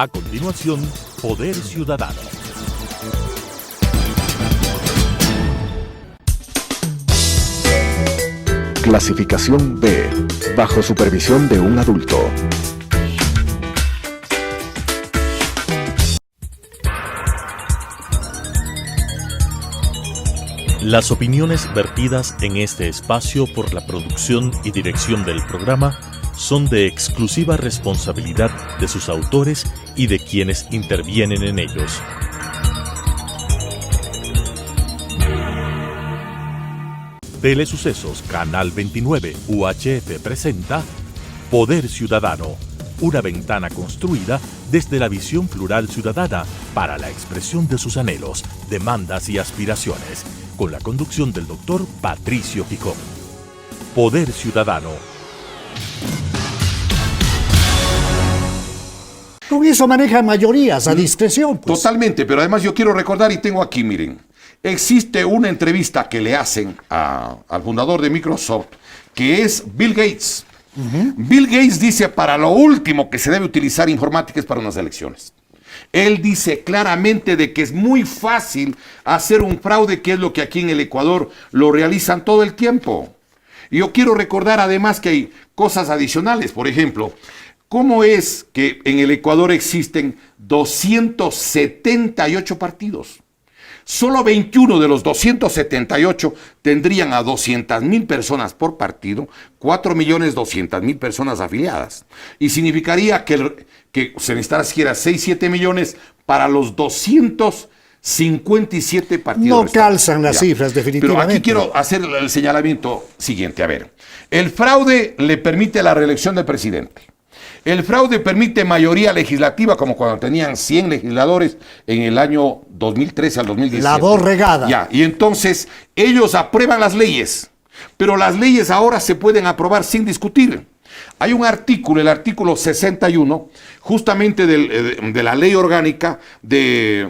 A continuación, Poder Ciudadano. Clasificación B, bajo supervisión de un adulto. Las opiniones vertidas en este espacio por la producción y dirección del programa son de exclusiva responsabilidad de sus autores y de quienes intervienen en ellos. Telesucesos Canal 29 UHF presenta Poder Ciudadano, una ventana construida desde la visión plural ciudadana para la expresión de sus anhelos, demandas y aspiraciones, con la conducción del doctor Patricio Picón. Poder Ciudadano. Con eso manejan mayorías a discreción. Pues. Totalmente, pero además yo quiero recordar, y tengo aquí, miren, existe una entrevista que le hacen al fundador de Microsoft, que es Bill Gates. Bill Gates dice, para lo último que se debe utilizar informática es para unas elecciones. Él dice claramente de que es muy fácil hacer un fraude, que es lo que aquí en el Ecuador lo realizan todo el tiempo. Y yo quiero recordar además que hay cosas adicionales. Por ejemplo, ¿cómo es que en el Ecuador existen 278 partidos? Solo 21 de los 278 tendrían a 200,000 personas por partido, 4.200.000 personas afiliadas. Y significaría que se necesitara siquiera 6-7 millones para los 257 partidos. No calzan las cifras, definitivamente. Pero aquí quiero hacer el señalamiento siguiente. A ver, el fraude le permite la reelección del presidente. El fraude permite mayoría legislativa, como cuando tenían 100 legisladores en el año 2013 al 2017. La voz regada. Ya, y entonces ellos aprueban las leyes, pero las leyes ahora se pueden aprobar sin discutir. Hay un artículo, el artículo 61, justamente de la ley orgánica de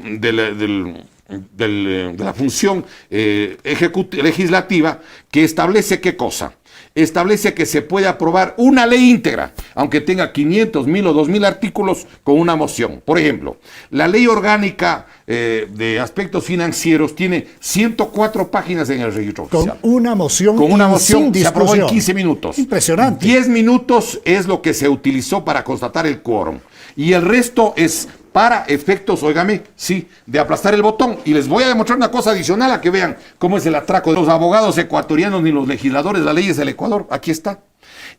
la función legislativa, que establece ¿qué cosa? Establece que se puede aprobar una ley íntegra, aunque tenga 500, 1000 o 2000 artículos, con una moción. Por ejemplo, la ley orgánica de aspectos financieros tiene 104 páginas en el registro oficial. Con una moción sin se aprobó en 15 minutos. Impresionante. 10 minutos es lo que se utilizó para constatar el quórum. Y el resto es para efectos, óigame, sí, de aplastar el botón. Y les voy a demostrar una cosa adicional, a que vean cómo es el atraco de los abogados ecuatorianos ni los legisladores, las leyes del Ecuador. Aquí está.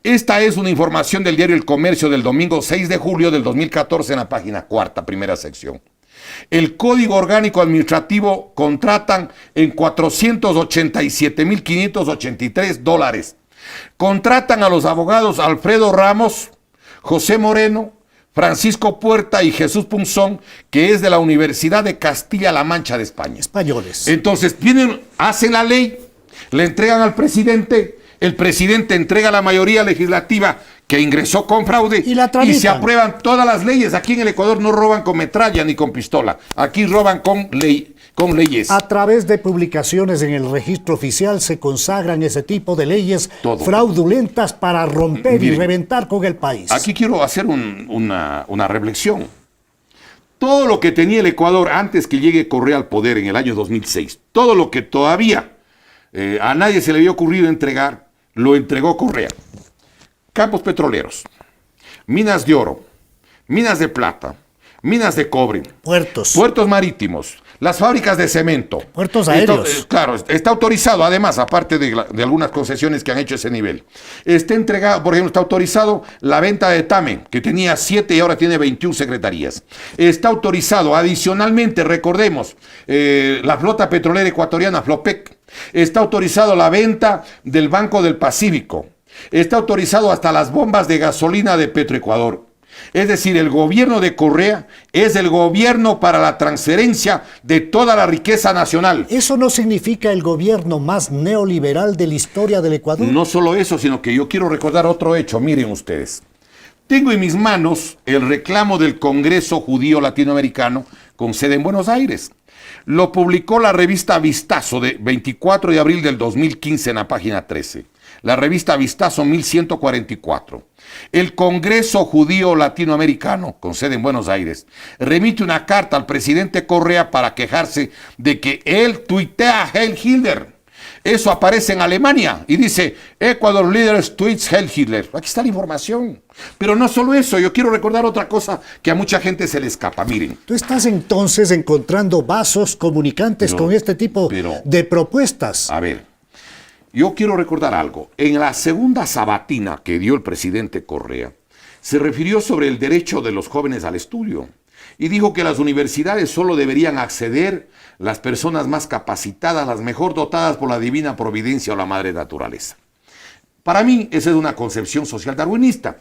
Esta es una información del diario El Comercio del domingo 6 de julio del 2014 en la página 4, primera sección. El Código Orgánico Administrativo contratan en $487,583. Contratan a los abogados Alfredo Ramos, José Moreno, Francisco Puerta y Jesús Punzón, que es de la Universidad de Castilla-La Mancha de España. Españoles. Entonces, hacen la ley, le entregan al presidente, el presidente entrega la mayoría legislativa que ingresó con fraude y se aprueban todas las leyes. Aquí en el Ecuador no roban con metralla ni con pistola, aquí roban con leyes. A través de publicaciones en el registro oficial se consagran ese tipo de leyes fraudulentas para romper y reventar con el país. Aquí quiero hacer una reflexión. Todo lo que tenía el Ecuador antes que llegue Correa al poder en el año 2006, todo lo que todavía a nadie se le había ocurrido entregar, lo entregó Correa. Campos petroleros, minas de oro, minas de plata, minas de cobre, puertos marítimos, las fábricas de cemento, puertos aéreos. Claro, está autorizado, además, aparte de algunas concesiones que han hecho ese nivel. Está entregado, por ejemplo, está autorizado la venta de TAME, que tenía 7 y ahora tiene 21 secretarías. Está autorizado, adicionalmente, recordemos, la flota petrolera ecuatoriana, Flopec. Está autorizado la venta del Banco del Pacífico. Está autorizado hasta las bombas de gasolina de Petroecuador. Es decir, el gobierno de Correa es el gobierno para la transferencia de toda la riqueza nacional. ¿Eso no significa el gobierno más neoliberal de la historia del Ecuador? No solo eso, sino que yo quiero recordar otro hecho. Miren ustedes. Tengo en mis manos el reclamo del Congreso Judío Latinoamericano con sede en Buenos Aires. Lo publicó la revista Vistazo de 24 de abril del 2015 en la página 13. La revista Vistazo 1144. El Congreso Judío Latinoamericano, con sede en Buenos Aires, remite una carta al presidente Correa para quejarse de que él tuitea Heil Hitler. Eso aparece en Alemania y dice, Ecuador Leaders tweets Heil Hitler. Aquí está la información. Pero no solo eso, yo quiero recordar otra cosa que a mucha gente se le escapa. Miren. Tú estás entonces encontrando vasos comunicantes con este tipo de propuestas. A ver. Yo quiero recordar algo. En la segunda sabatina que dio el presidente Correa, se refirió sobre el derecho de los jóvenes al estudio y dijo que las universidades solo deberían acceder las personas más capacitadas, las mejor dotadas por la divina providencia o la madre naturaleza. Para mí, esa es una concepción social darwinista.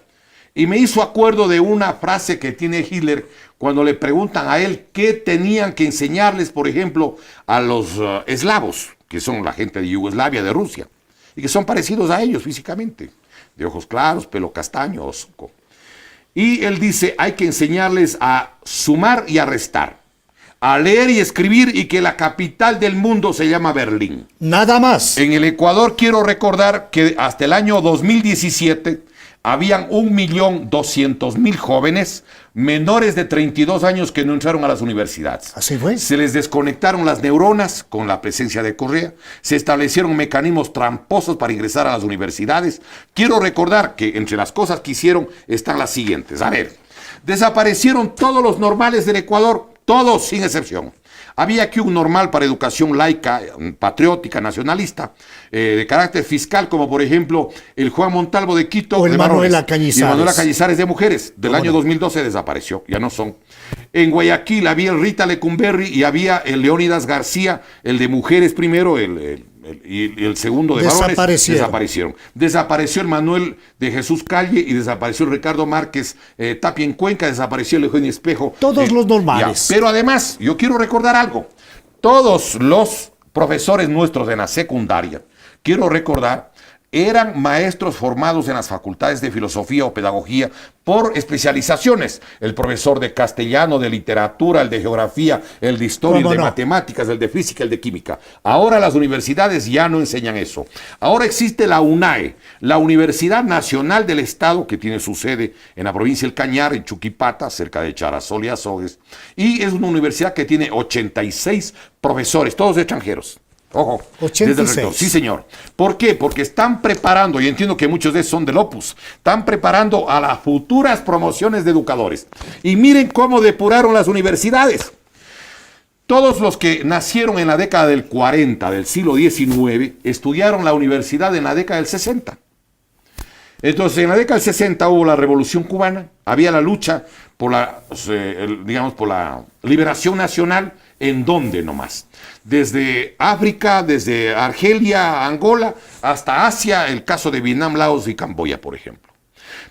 Y me hizo acuerdo de una frase que tiene Hitler cuando le preguntan a él qué tenían que enseñarles, por ejemplo, a los eslavos, que son la gente de Yugoslavia, de Rusia, y que son parecidos a ellos físicamente, de ojos claros, pelo castaño, osco. Y él dice, hay que enseñarles a sumar y a restar, a leer y escribir, y que la capital del mundo se llama Berlín. Nada más. En el Ecuador quiero recordar que hasta el año 2017 habían 1.200.000 jóvenes menores de 32 años que no entraron a las universidades. Así fue. Se les desconectaron las neuronas con la presencia de Correa, se establecieron mecanismos tramposos para ingresar a las universidades. Quiero recordar que entre las cosas que hicieron están las siguientes. A ver, desaparecieron todos los normales del Ecuador, todos sin excepción. Había aquí un normal para educación laica, patriótica, nacionalista, de carácter fiscal, como por ejemplo el Juan Montalvo de Quito, o el de Manuela varones, Cañizares. y el Manuela Cañizares de mujeres. Del año 2012 desapareció, ya no son. En Guayaquil había el Rita Lecumberri y había el Leónidas García, el de mujeres primero, y el segundo de varones, desaparecieron. Desapareció el Manuel de Jesús Calle y desapareció el Ricardo Márquez Tapia en Cuenca, desapareció el Eugenio Espejo. Todos los normales. Pero además, yo quiero recordar algo. Todos los profesores nuestros de la secundaria, quiero recordar, eran maestros formados en las facultades de filosofía o pedagogía por especializaciones. El profesor de castellano, de literatura, el de geografía, el de historia, el de matemáticas, el de física, el de química. Ahora las universidades ya no enseñan eso. Ahora existe la UNAE, la Universidad Nacional del Estado, que tiene su sede en la provincia del Cañar, en Chuquipata, cerca de Charazol y Azogues. Y es una universidad que tiene 86 profesores, todos extranjeros. Ojo, 86. Desde el rector. Sí, señor. ¿Por qué? Porque están preparando, y entiendo que muchos de esos son del Opus, están preparando a las futuras promociones de educadores. Y miren cómo depuraron las universidades. Todos los que nacieron en la década del 40 del siglo XIX estudiaron la universidad en la década del 60. Entonces, en la década del 60 hubo la Revolución Cubana, había la lucha por por la liberación nacional. ¿En dónde nomás? Desde África, desde Argelia, Angola, hasta Asia, el caso de Vietnam, Laos y Camboya, por ejemplo.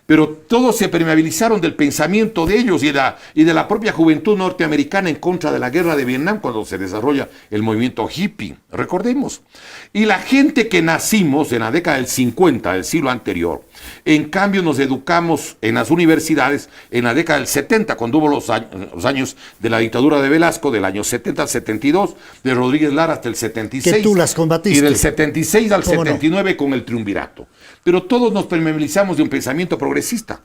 Pero todos se permeabilizaron del pensamiento de ellos y de la propia juventud norteamericana en contra de la guerra de Vietnam cuando se desarrolla el movimiento hippie, recordemos. Y la gente que nacimos en la década del 50 del siglo anterior, en cambio nos educamos en las universidades en la década del 70, cuando hubo los años de la dictadura de Velasco, del año 70 al 72, de Rodríguez Lara hasta el 76. Que tú las combatiste. Y del 76 al 79 con el triunvirato. Pero todos nos permeabilizamos de un pensamiento progresista.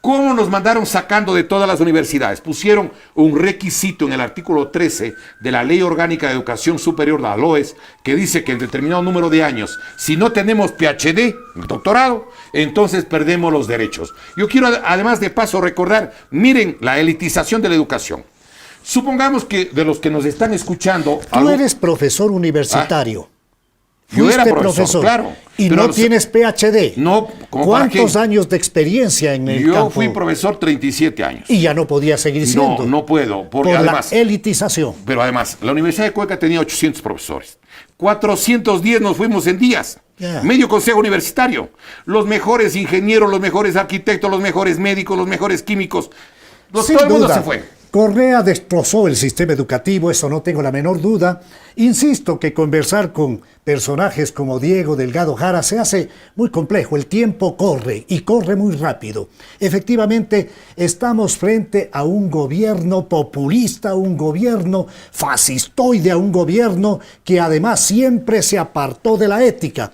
¿Cómo nos mandaron sacando de todas las universidades? Pusieron un requisito en el artículo 13 de la Ley Orgánica de Educación Superior, la LOES, que dice que en determinado número de años, si no tenemos PhD, doctorado, entonces perdemos los derechos. Yo quiero, además de paso, recordar, miren la elitización de la educación. Supongamos que de los que nos están escuchando... Tú eres profesor universitario. Yo era profesor, claro. Y no tienes PhD. No, ¿cuántos años de experiencia en el campo? Yo fui profesor 37 años. Y ya no podía seguir siendo. No, no puedo. Porque por además, la elitización. Pero además, la Universidad de Cuenca tenía 800 profesores. 410 nos fuimos en días. Medio consejo universitario. Los mejores ingenieros, los mejores arquitectos, los mejores médicos, los mejores químicos. Todo el mundo se fue. Correa destrozó el sistema educativo, eso no tengo la menor duda. Insisto que conversar con personajes como Diego Delgado Jara se hace muy complejo. El tiempo corre y corre muy rápido. Efectivamente, estamos frente a un gobierno populista, un gobierno fascistoide, a un gobierno que además siempre se apartó de la ética.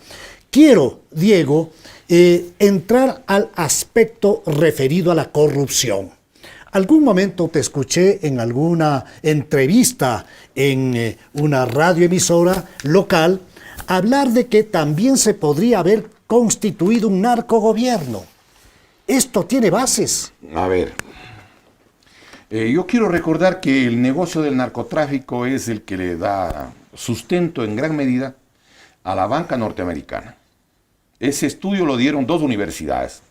quiero, Diego, entrar al aspecto referido a la corrupción. Algún momento te escuché en alguna entrevista en una radioemisora local hablar de que también se podría haber constituido un narcogobierno. ¿Esto tiene bases? A ver, yo quiero recordar que el negocio del narcotráfico es el que le da sustento en gran medida a la banca norteamericana. Ese estudio lo dieron dos universidades.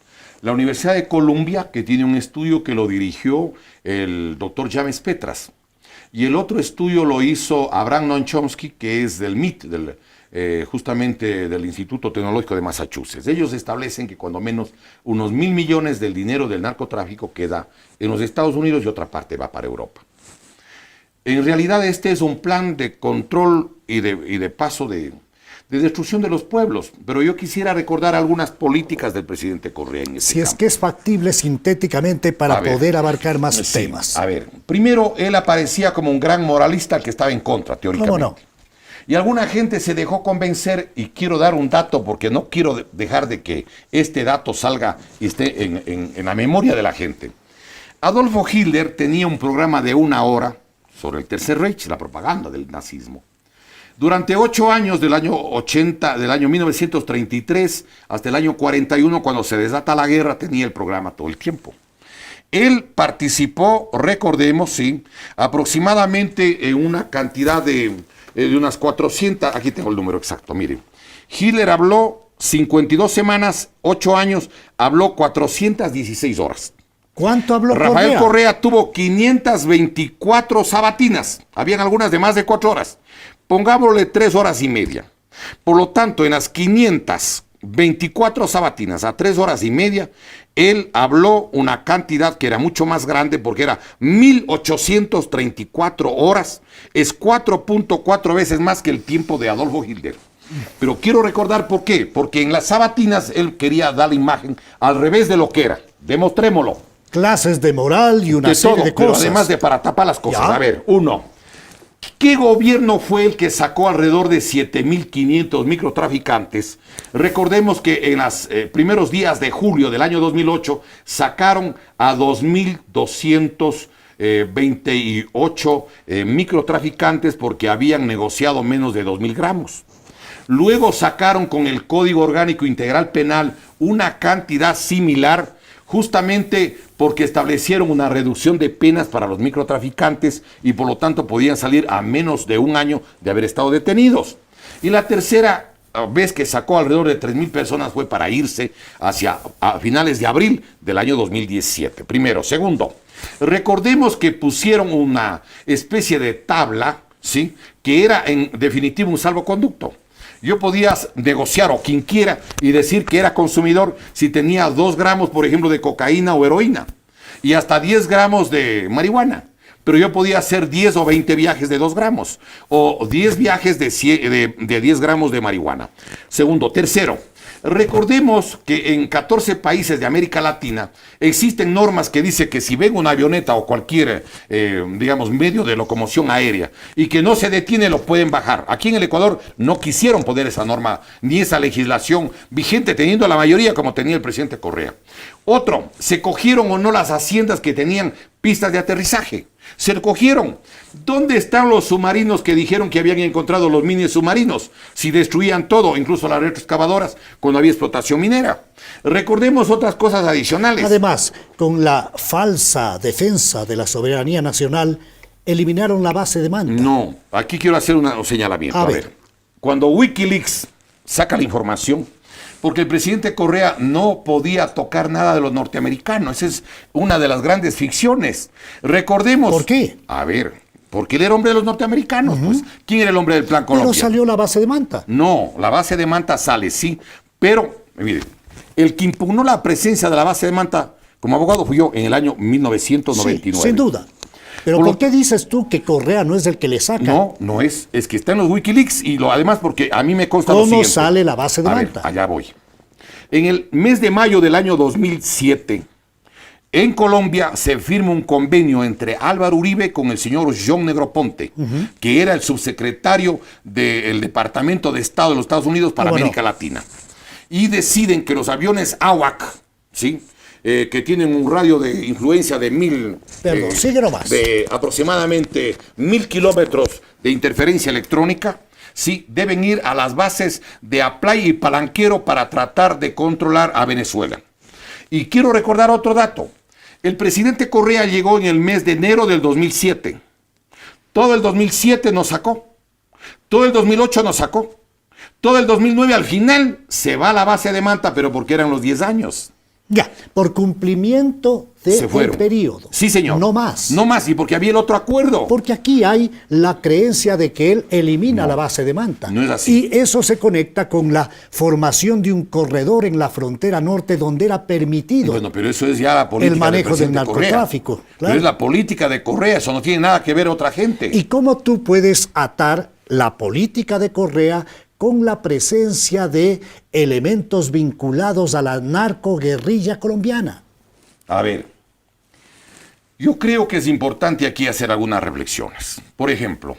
La Universidad de Columbia, que tiene un estudio que lo dirigió el doctor James Petras, y el otro estudio lo hizo Abraham Noam Chomsky, que es del MIT, justamente del Instituto Tecnológico de Massachusetts. Ellos establecen que cuando menos unos 1.000 millones del dinero del narcotráfico queda en los Estados Unidos y otra parte va para Europa. En realidad este es un plan de control y de paso de destrucción de los pueblos, pero yo quisiera recordar algunas políticas del presidente Correa en ese Si es que es factible sintéticamente para poder abarcar más temas. A ver, primero él aparecía como un gran moralista que estaba en contra, teóricamente. ¿Cómo no? Y alguna gente se dejó convencer, y quiero dar un dato porque no quiero dejar de que este dato salga y esté en la memoria de la gente. Adolfo Hitler tenía un programa de 1 hora sobre el Tercer Reich, la propaganda del nazismo. Durante 8 años, del año 1933 hasta el año 41, cuando se desata la guerra, tenía el programa todo el tiempo. Él participó, recordemos, sí, aproximadamente en una cantidad de unas 400, aquí tengo el número exacto, miren. Hitler habló 52 semanas, 8 años, habló 416 horas. ¿Cuánto habló Rafael Correa tuvo 524 sabatinas, habían algunas de más de 4 horas. Pongámosle 3 horas y media. Por lo tanto, en las 524 sabatinas a 3 horas y media, él habló una cantidad que era mucho más grande porque era 1.834 horas. Es 4.4 veces más que el tiempo de Adolfo Hitler. Pero quiero recordar por qué. Porque en las sabatinas él quería dar la imagen al revés de lo que era. Demostrémoslo. Clases de moral y una serie de cosas. Pero además de para tapar las cosas. ¿Ya? A ver, ¿qué gobierno fue el que sacó alrededor de 7.500 microtraficantes? Recordemos que en los primeros días de julio del año 2008 sacaron a 2.228 microtraficantes porque habían negociado menos de 2.000 gramos. Luego sacaron con el Código Orgánico Integral Penal una cantidad similar, justamente porque establecieron una reducción de penas para los microtraficantes y por lo tanto podían salir a menos de 1 año de haber estado detenidos. Y la tercera vez que sacó alrededor de 3.000 personas fue para irse a finales de abril del año 2017. Primero. Segundo, recordemos que pusieron una especie de tabla, ¿sí?, que era en definitivo un salvoconducto. Yo podía negociar, o quien quiera, y decir que era consumidor si tenía 2 gramos, por ejemplo, de cocaína o heroína, y hasta 10 gramos de marihuana. Pero yo podía hacer 10 o 20 viajes de 2 gramos, o 10 viajes de 10 gramos de marihuana. Segundo. Tercero, recordemos que en 14 países de América Latina existen normas que dicen que si ven una avioneta o cualquier, medio de locomoción aérea y que no se detiene, lo pueden bajar. Aquí en el Ecuador no quisieron poner esa norma ni esa legislación vigente, teniendo la mayoría como tenía el presidente Correa. Otro, se cogieron o no las haciendas que tenían pistas de aterrizaje. Se cogieron. ¿Dónde están los submarinos que dijeron que habían encontrado los mini submarinos? Si destruían todo, incluso las retroexcavadoras, cuando había explotación minera. Recordemos otras cosas adicionales. Además, con la falsa defensa de la soberanía nacional, eliminaron la base de Manta. No, aquí quiero hacer un señalamiento. A ver, cuando Wikileaks saca la información, porque el presidente Correa no podía tocar nada de los norteamericanos. Esa es una de las grandes ficciones. Recordemos... ¿Por qué? A ver, porque él era hombre de los norteamericanos. Pues. ¿Quién era el hombre del Plan Colombia? Pero salió la base de Manta. No, la base de Manta sale, sí. Pero, mire, el que impugnó la presencia de la base de Manta como abogado fui yo en el año 1999. Sí, sin duda. Pero ¿por qué dices tú que Correa no es el que le saca? No, no es. Es que está en los Wikileaks y además porque a mí me consta lo ¿Cómo siguiente. sale la base de Manta? Allá voy. En el mes de mayo del año 2007, en Colombia se firma un convenio entre Álvaro Uribe con el señor John Negroponte, que era el subsecretario del Departamento de Estado de los Estados Unidos para América Latina. y deciden que los aviones AWAC, ¿sí? Que tienen un radio de influencia de de aproximadamente 1000 kilómetros de interferencia electrónica, sí, deben ir a las bases de Aplay y Palanquero para tratar de controlar a Venezuela. Y quiero recordar otro dato. El presidente Correa llegó en el mes de enero del 2007. Todo el 2007 nos sacó. Todo el 2008 nos sacó. Todo el 2009 al final se va a la base de Manta, pero porque eran los 10 años. Ya, por cumplimiento del periodo. Sí, señor. No más. No más, y porque había el otro acuerdo. Porque aquí hay la creencia de que él elimina la base de Manta. No es así. Y eso se conecta con la formación de un corredor en la frontera norte donde era permitido. Bueno, pero eso es ya la política el manejo del narcotráfico. Claro. Pero es la política de Correa, eso no tiene nada que ver otra gente. ¿Y cómo tú puedes atar la política de Correa con la presencia de elementos vinculados a la narcoguerrilla colombiana? A ver, yo creo que es importante aquí hacer algunas reflexiones. Por ejemplo,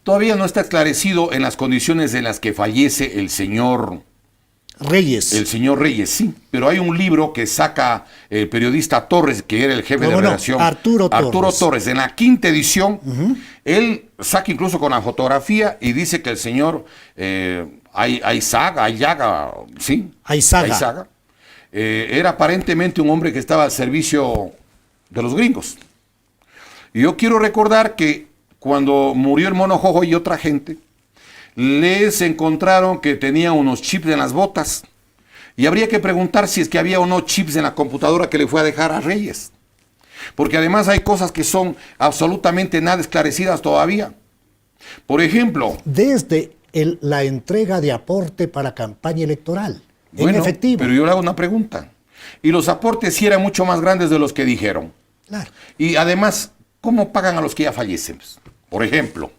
todavía no está esclarecido en las condiciones en las que fallece el señor Reyes. El señor Reyes, sí. Pero hay un libro que saca el periodista Torres, que era el jefe de redacción. Arturo Torres. En la 5ª edición, él saca incluso con la fotografía y dice que el señor Aizaga, era aparentemente un hombre que estaba al servicio de los gringos. Y yo quiero recordar que cuando murió el Mono Jojo y otra gente, les encontraron que tenía unos chips en las botas. Y habría que preguntar si es que había o no chips en la computadora que le fue a dejar a Reyes. Porque además hay cosas que son absolutamente nada esclarecidas todavía. Por ejemplo, desde la entrega de aporte para campaña electoral, bueno, en efectivo. Pero yo le hago una pregunta. Y los aportes sí eran mucho más grandes de los que dijeron. Claro. Y además, ¿cómo pagan a los que ya fallecen? Por ejemplo.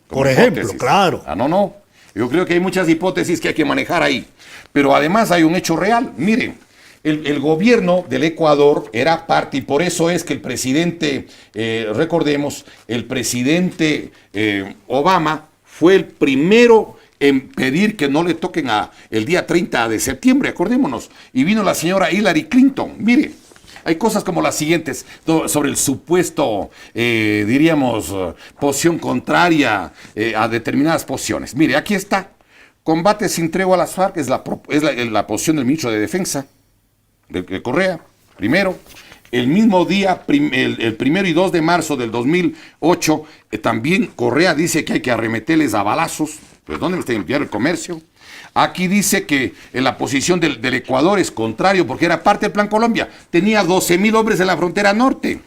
Claro. No. Yo creo que hay muchas hipótesis que hay que manejar ahí. Pero además hay un hecho real. Miren, el gobierno del Ecuador era parte, y por eso es que el presidente, recordemos, el presidente Obama fue el primero en pedir que no le toquen el día 30 de septiembre, acordémonos. Y vino la señora Hillary Clinton. Mire, hay cosas como las siguientes sobre el supuesto, posición contraria a determinadas posiciones. Mire, aquí está. Combate sin tregua a las FARC es la posición del ministro de Defensa, de Correa, primero. El mismo día, el 1 y 2 de marzo del 2008, también Correa dice que hay que arremeterles a balazos. Pues, ¿dónde está el diario El Comercio? Aquí dice que en la posición del Ecuador es contrario porque era parte del Plan Colombia. Tenía 12,000 hombres en la frontera norte.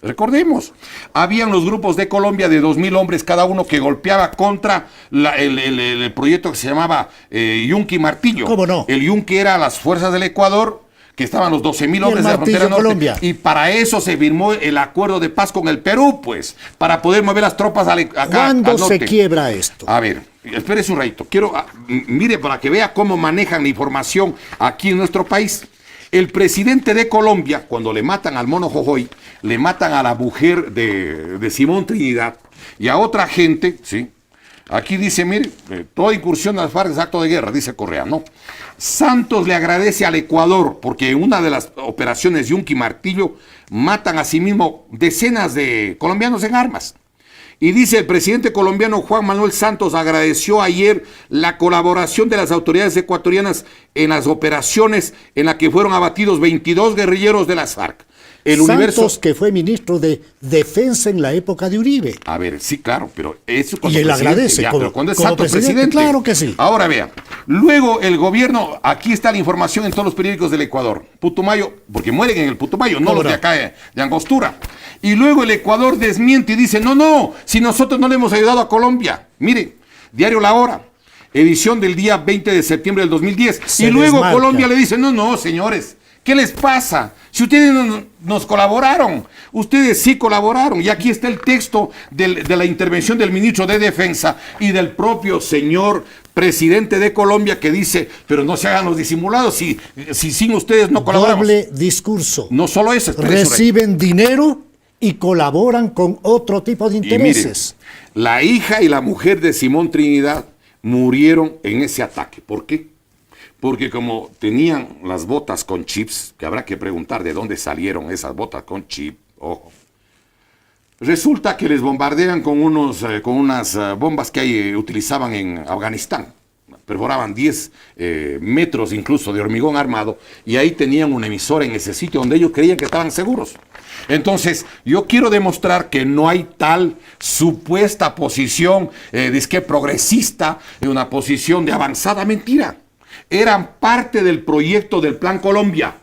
Recordemos, habían los grupos de Colombia de 2,000 hombres cada uno que golpeaba contra el proyecto que se llamaba Yunque y Martillo. ¿Cómo no? El Yunque era las fuerzas del Ecuador, que estaban los 12,000 hombres de la frontera norte. Colombia. Y para eso se firmó el acuerdo de paz con el Perú, pues, para poder mover las tropas acá. ¿Cuándo se quiebra esto? A ver, espérese un ratito. Mire, para que vea cómo manejan la información aquí en nuestro país. El presidente de Colombia, cuando le matan al Mono Jojoy, le matan a la mujer de Simón Trinidad y a otra gente, ¿sí? Aquí dice, mire, toda incursión a las FARC es acto de guerra, dice Correa, ¿no? Santos le agradece al Ecuador porque en una de las operaciones Yunque y Martillo matan a sí mismo decenas de colombianos en armas. Y dice, el presidente colombiano Juan Manuel Santos agradeció ayer la colaboración de las autoridades ecuatorianas en las operaciones en las que fueron abatidos 22 guerrilleros de las FARC. Santos, que fue ministro de Defensa en la época de Uribe. A ver, sí, claro, pero eso y él agradece. Pero cuando es Santos presidente. Claro que sí. Ahora vea, luego el gobierno, aquí está la información en todos los periódicos del Ecuador. Putumayo, porque mueren en el Putumayo, no los de acá de Angostura. Y luego el Ecuador desmiente y dice, no, si nosotros no le hemos ayudado a Colombia. Mire, diario La Hora, edición del día 20 de septiembre del 2010. Y luego desmarca. Colombia le dice, no, señores, ¿qué les pasa? Si ustedes nos colaboraron, ustedes sí colaboraron. Y aquí está el texto de la intervención del ministro de Defensa y del propio señor presidente de Colombia que dice, pero no se hagan los disimulados si sin ustedes no colaboramos. Doble discurso. No solo eso. Reciben dinero y colaboran con otro tipo de intereses. Y miren, la hija y la mujer de Simón Trinidad murieron en ese ataque. ¿Por qué? porque como tenían las botas con chips, que habrá que preguntar de dónde salieron esas botas con chip, ojo. Resulta que les bombardean con unas bombas que utilizaban en Afganistán. Perforaban 10 metros incluso de hormigón armado y ahí tenían un emisor en ese sitio donde ellos creían que estaban seguros. Entonces, yo quiero demostrar que no hay tal supuesta posición disque progresista, una posición de avanzada mentira. Eran parte del proyecto del Plan Colombia.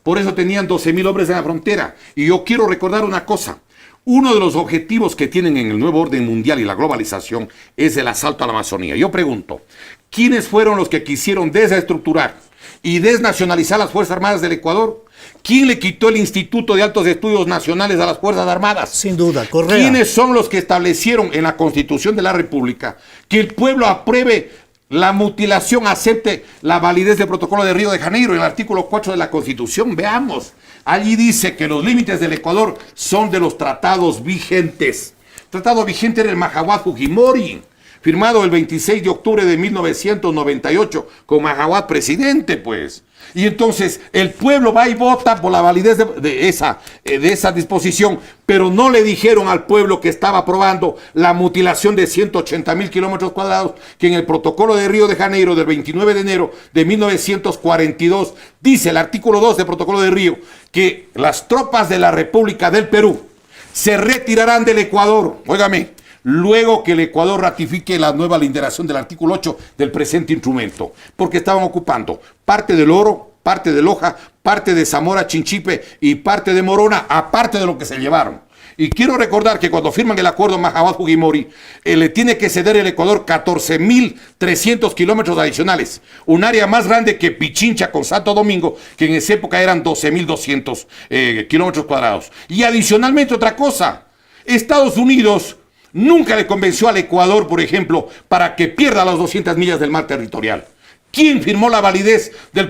Por eso tenían 12.000 hombres en la frontera. Y yo quiero recordar una cosa. Uno de los objetivos que tienen en el nuevo orden mundial y la globalización es el asalto a la Amazonía. Yo pregunto, ¿quiénes fueron los que quisieron desestructurar y desnacionalizar las Fuerzas Armadas del Ecuador? ¿Quién le quitó el Instituto de Altos Estudios Nacionales a las Fuerzas Armadas? Sin duda, Correa. ¿Quiénes son los que establecieron en la Constitución de la República que el pueblo apruebe la mutilación, acepte la validez del Protocolo de Río de Janeiro? En el artículo 4 de la Constitución, veamos. Allí dice que los límites del Ecuador son de los tratados vigentes. El tratado vigente era el Mahahuat Fujimori, firmado el 26 de octubre de 1998 con Mahahuat presidente, pues. Y entonces el pueblo va y vota por la validez de esa disposición, pero no le dijeron al pueblo que estaba aprobando la mutilación de 180.000 kilómetros cuadrados, que en el Protocolo de Río de Janeiro del 29 de enero de 1942 dice el artículo 2 del Protocolo de Río que las tropas de la República del Perú se retirarán del Ecuador, óigame, luego que el Ecuador ratifique la nueva linderación del artículo 8 del presente instrumento, porque estaban ocupando parte del Oro, parte de Loja, parte de Zamora Chinchipe y parte de Morona, aparte de lo que se llevaron. Y quiero recordar que cuando firman el acuerdo Mahahuat Fujimori, le tiene que ceder el Ecuador 14.300 kilómetros adicionales, un área más grande que Pichincha con Santo Domingo, que en esa época eran 12.200 kilómetros cuadrados. Y adicionalmente otra cosa, Estados Unidos nunca le convenció al Ecuador, por ejemplo, para que pierda las 200 millas del mar territorial. ¿Quién firmó la validez del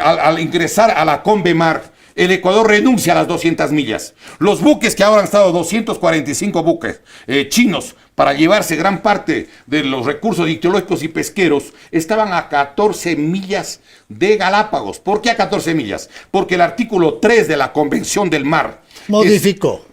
al ingresar a la Convemar? El Ecuador renuncia a las 200 millas. Los buques que ahora han estado 245 buques chinos para llevarse gran parte de los recursos ictiológicos y pesqueros estaban a 14 millas de Galápagos. ¿Por qué a 14 millas? Porque el artículo 3 de la Convención del Mar modificó.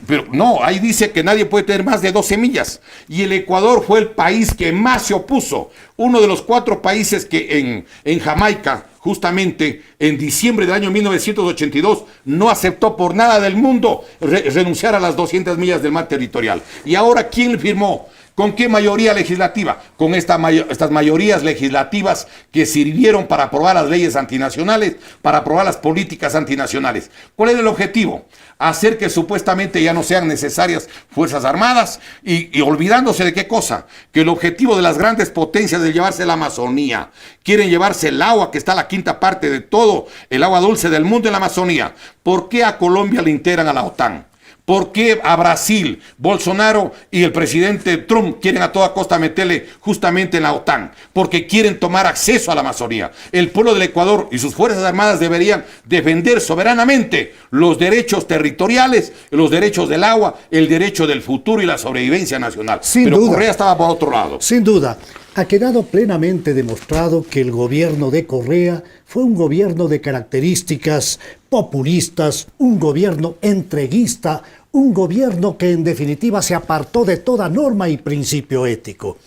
Pero no, ahí dice que nadie puede tener más de 12 millas. Y el Ecuador fue el país que más se opuso. Uno de los 4 países que en Jamaica, justamente en diciembre del año 1982, no aceptó por nada del mundo renunciar a las 200 millas del mar territorial. Y ahora, ¿quién firmó? ¿Con qué mayoría legislativa? Con estas mayorías legislativas que sirvieron para aprobar las leyes antinacionales, para aprobar las políticas antinacionales. ¿Cuál era el objetivo? Hacer que supuestamente ya no sean necesarias Fuerzas Armadas y olvidándose de qué cosa, que el objetivo de las grandes potencias es llevarse la Amazonía. Quieren llevarse el agua, que está la quinta parte de todo el agua dulce del mundo en la Amazonía. ¿Por qué a Colombia le integran a la OTAN? ¿Por qué a Brasil, Bolsonaro y el presidente Trump quieren a toda costa meterle justamente en la OTAN? Porque quieren tomar acceso a la Amazonía. El pueblo del Ecuador y sus Fuerzas Armadas deberían defender soberanamente los derechos territoriales, los derechos del agua, el derecho del futuro y la sobrevivencia nacional. Pero Correa estaba por otro lado. Sin duda. Ha quedado plenamente demostrado que el gobierno de Correa fue un gobierno de características populistas, un gobierno entreguista, un gobierno que en definitiva se apartó de toda norma y principio ético,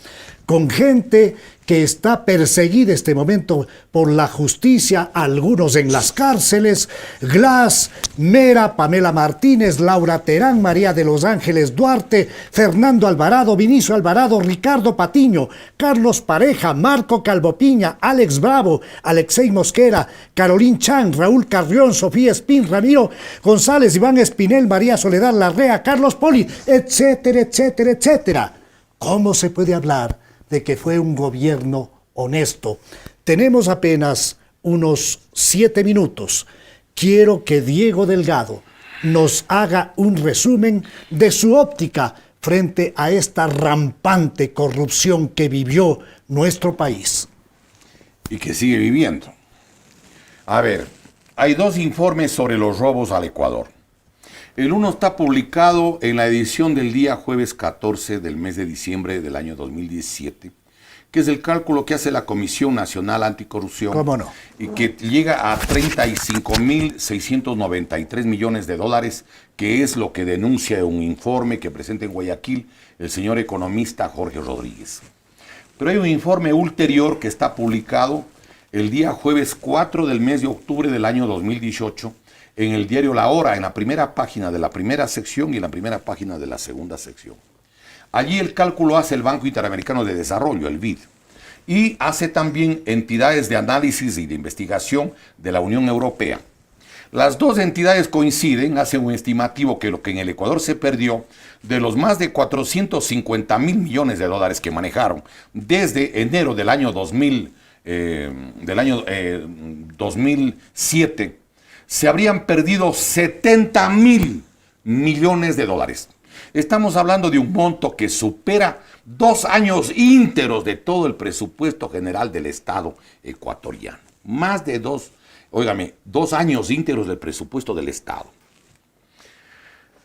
con gente que está perseguida en este momento por la justicia, algunos en las cárceles, Glass, Mera, Pamela Martínez, Laura Terán, María de los Ángeles Duarte, Fernando Alvarado, Vinicio Alvarado, Ricardo Patiño, Carlos Pareja, Marco Calvopiña, Alex Bravo, Alexei Mosquera, Carolín Chan, Raúl Carrión, Sofía Espín, Ramiro González, Iván Espinel, María Soledad Larrea, Carlos Poli, etcétera, etcétera, etcétera. ¿Cómo se puede hablar de que fue un gobierno honesto? Tenemos apenas unos 7 minutos. Quiero que Diego Delgado nos haga un resumen de su óptica frente a esta rampante corrupción que vivió nuestro país. Y que sigue viviendo. A ver, hay 2 informes sobre los robos al Ecuador. El uno está publicado en la edición del día jueves 14 del mes de diciembre del año 2017, que es el cálculo que hace la Comisión Nacional Anticorrupción. ¿Cómo no? Y que llega a 35.693 millones de dólares, que es lo que denuncia un informe que presenta en Guayaquil el señor economista Jorge Rodríguez. Pero hay un informe ulterior que está publicado el día jueves 4 del mes de octubre del año 2018 en el diario La Hora, en la primera página de la primera sección y en la primera página de la segunda sección. Allí el cálculo hace el Banco Interamericano de Desarrollo, el BID, y hace también entidades de análisis y de investigación de la Unión Europea. Las dos entidades coinciden, hacen un estimativo que lo que en el Ecuador se perdió de los más de 450 mil millones de dólares que manejaron desde enero del año 2007, se habrían perdido 70 mil millones de dólares. Estamos hablando de un monto que supera 2 años ínteros de todo el presupuesto general del Estado ecuatoriano. Más de 2 años ínteros del presupuesto del Estado.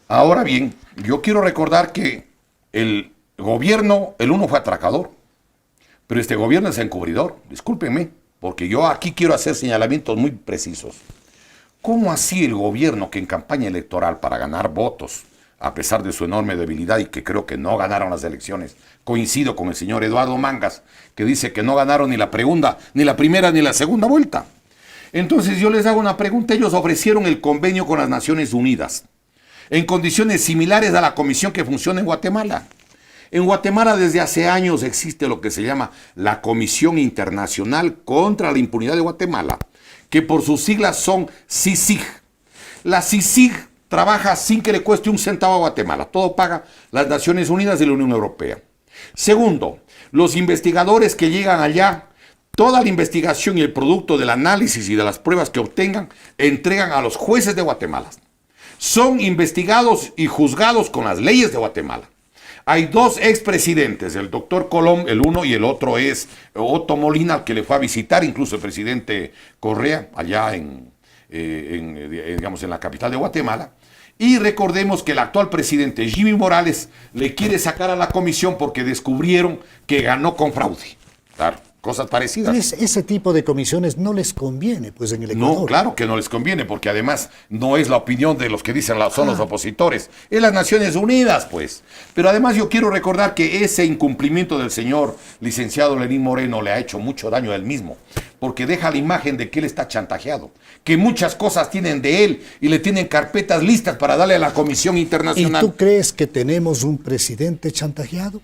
Ahora bien, yo quiero recordar que el gobierno, el uno fue atracador, pero este gobierno es encubridor. Discúlpenme, porque yo aquí quiero hacer señalamientos muy precisos. ¿Cómo así el gobierno que en campaña electoral para ganar votos, a pesar de su enorme debilidad y que creo que no ganaron las elecciones, coincido con el señor Eduardo Mangas, que dice que no ganaron ni la primera ni la segunda vuelta? Entonces yo les hago una pregunta. Ellos ofrecieron el convenio con las Naciones Unidas en condiciones similares a la comisión que funciona en Guatemala. En Guatemala desde hace años existe lo que se llama la Comisión Internacional contra la Impunidad de Guatemala, que por sus siglas son CICIG. La CICIG trabaja sin que le cueste un centavo a Guatemala. Todo paga las Naciones Unidas y la Unión Europea. Segundo, los investigadores que llegan allá, toda la investigación y el producto del análisis y de las pruebas que obtengan, entregan a los jueces de Guatemala. Son investigados y juzgados con las leyes de Guatemala. Hay 2 expresidentes, el doctor Colom, el uno, y el otro es Otto Molina, que le fue a visitar incluso el presidente Correa, allá en la capital de Guatemala. Y recordemos que el actual presidente Jimmy Morales le quiere sacar a la comisión porque descubrieron que ganó con fraude. Claro, cosas parecidas. Ese tipo de comisiones no les conviene, pues, en el Ecuador. No, claro que no les conviene, porque además no es la opinión de los que dicen son los opositores, es las Naciones Unidas, pues. Pero además yo quiero recordar que ese incumplimiento del señor licenciado Lenín Moreno le ha hecho mucho daño a él mismo, porque deja la imagen de que él está chantajeado, que muchas cosas tienen de él y le tienen carpetas listas para darle a la Comisión Internacional. ¿Y tú crees que tenemos un presidente chantajeado?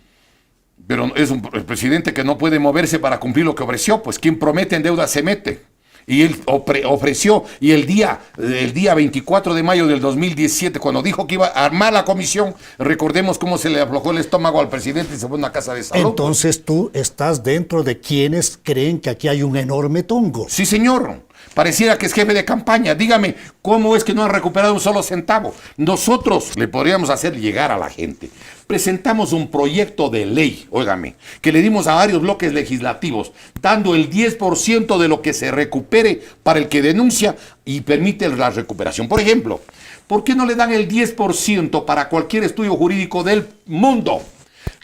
Pero es un presidente que no puede moverse para cumplir lo que ofreció, pues quien promete en deuda se mete. Y él ofreció, y el día 24 de mayo del 2017, cuando dijo que iba a armar la comisión, recordemos cómo se le aflojó el estómago al presidente y se fue a una casa de salud. Entonces tú estás dentro de quienes creen que aquí hay un enorme tongo. Sí, señor. Pareciera que es jefe de campaña. Dígame, ¿cómo es que no han recuperado un solo centavo? Nosotros le podríamos hacer llegar a la gente. Presentamos un proyecto de ley, óigame, que le dimos a varios bloques legislativos, dando el 10% de lo que se recupere para el que denuncia y permite la recuperación. Por ejemplo, ¿por qué no le dan el 10% para cualquier estudio jurídico del mundo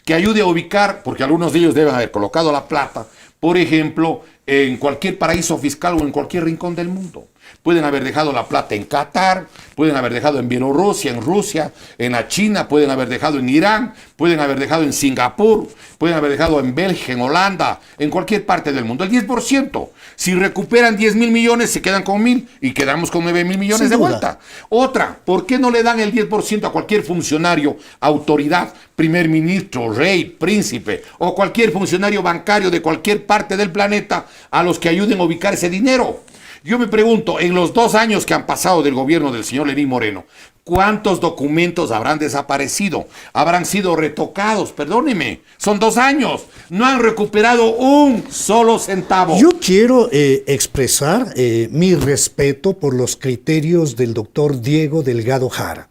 que ayude a ubicar, porque algunos de ellos deben haber colocado la plata, por ejemplo, en cualquier paraíso fiscal o en cualquier rincón del mundo? Pueden haber dejado la plata en Qatar, pueden haber dejado en Bielorrusia, en Rusia, en la China, pueden haber dejado en Irán, pueden haber dejado en Singapur, pueden haber dejado en Bélgica, en Holanda, en cualquier parte del mundo. El 10%. Si recuperan 10.000 millones, se quedan con 1.000 y quedamos con 9.000 millones de vuelta. Otra, ¿por qué no le dan el 10% a cualquier funcionario, autoridad, primer ministro, rey, príncipe o cualquier funcionario bancario de cualquier parte del planeta a los que ayuden a ubicar ese dinero? Yo me pregunto, en los 2 años que han pasado del gobierno del señor Lenín Moreno, ¿cuántos documentos habrán desaparecido? ¿Habrán sido retocados? Perdóneme, son 2 años. No han recuperado un solo centavo. Yo quiero expresar mi respeto por los criterios del doctor Diego Delgado Jara.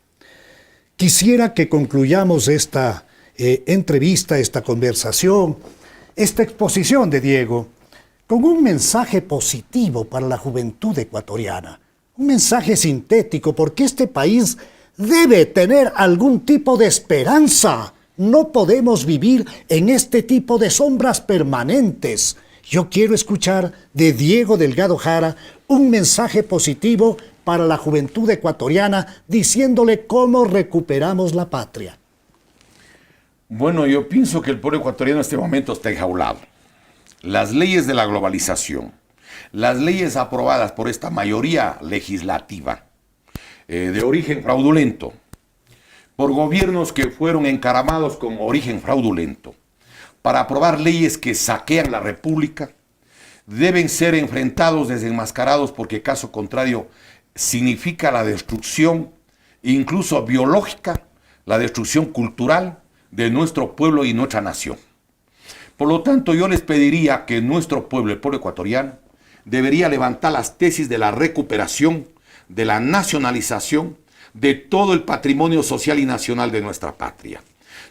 Quisiera que concluyamos esta entrevista, esta conversación, esta exposición de Diego, con un mensaje positivo para la juventud ecuatoriana, un mensaje sintético, porque este país debe tener algún tipo de esperanza No podemos vivir en este tipo de sombras permanentes. Yo quiero escuchar de Diego Delgado Jara un mensaje positivo para la juventud ecuatoriana, diciéndole cómo recuperamos la patria. Bueno, yo pienso que el pueblo ecuatoriano en este momento está enjaulado. Las leyes de la globalización, las leyes aprobadas por esta mayoría legislativa de origen fraudulento, por gobiernos que fueron encaramados con origen fraudulento, para aprobar leyes que saquean la República, deben ser enfrentados, desenmascarados, porque caso contrario significa la destrucción, incluso biológica, la destrucción cultural de nuestro pueblo y nuestra nación. Por lo tanto, yo les pediría que nuestro pueblo, el pueblo ecuatoriano, debería levantar las tesis de la recuperación, de la nacionalización, de todo el patrimonio social y nacional de nuestra patria.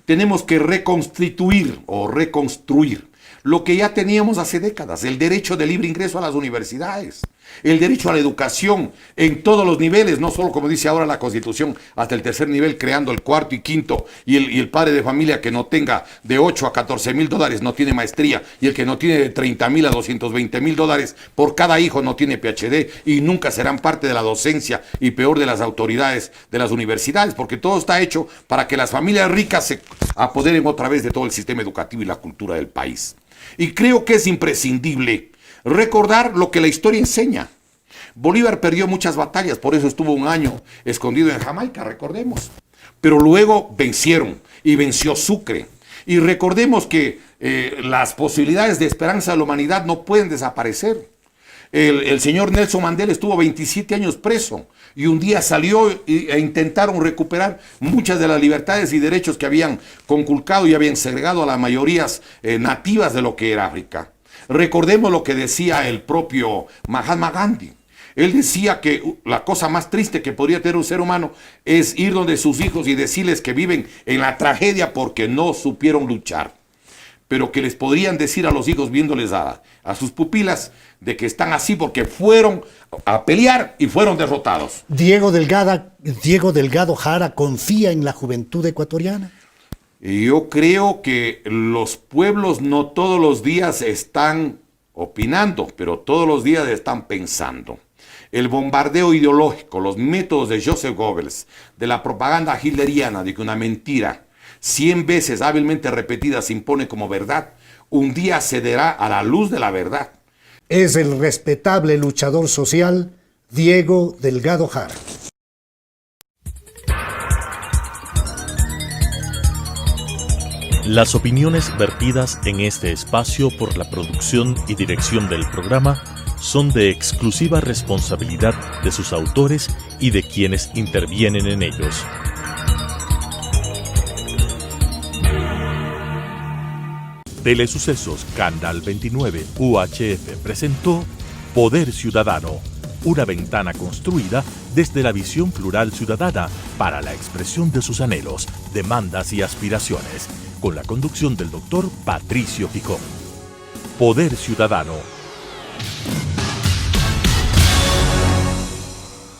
Tenemos que reconstituir o reconstruir lo que ya teníamos hace décadas, el derecho de libre ingreso a las universidades, el derecho a la educación en todos los niveles, no solo como dice ahora la Constitución, hasta el tercer nivel, creando el cuarto y quinto, y el padre de familia que no tenga de 8 a 14 mil dólares no tiene maestría, y el que no tiene de 30 mil a 220 mil dólares por cada hijo no tiene PhD, y nunca serán parte de la docencia y peor de las autoridades de las universidades, porque todo está hecho para que las familias ricas se apoderen otra vez de todo el sistema educativo y la cultura del país. Y creo que es imprescindible recordar lo que la historia enseña. Bolívar perdió muchas batallas, por eso estuvo un año escondido en Jamaica, recordemos. Pero luego vencieron y venció Sucre. Y recordemos que las posibilidades de esperanza de la humanidad no pueden desaparecer. El señor Nelson Mandela estuvo 27 años preso y un día salió e intentaron recuperar muchas de las libertades y derechos que habían conculcado y habían segregado a las mayorías nativas de lo que era África. Recordemos lo que decía el propio Mahatma Gandhi. Él decía que la cosa más triste que podría tener un ser humano es ir donde sus hijos y decirles que viven en la tragedia porque no supieron luchar. Pero que les podrían decir a los hijos viéndoles a sus pupilas de que están así porque fueron a pelear y fueron derrotados. Diego Delgado Jara confía en la juventud ecuatoriana. Yo creo que los pueblos no todos los días están opinando, pero todos los días están pensando. El bombardeo ideológico, los métodos de Joseph Goebbels, de la propaganda hitleriana, de que una mentira 100 veces hábilmente repetida se impone como verdad, un día cederá a la luz de la verdad. Es el respetable luchador social Diego Delgado Jara. Las opiniones vertidas en este espacio por la producción y dirección del programa son de exclusiva responsabilidad de sus autores y de quienes intervienen en ellos. Telesucesos Canal 29 UHF presentó Poder Ciudadano, una ventana construida desde la visión plural ciudadana para la expresión de sus anhelos, demandas y aspiraciones, con la conducción del doctor Patricio Gijón. Poder Ciudadano.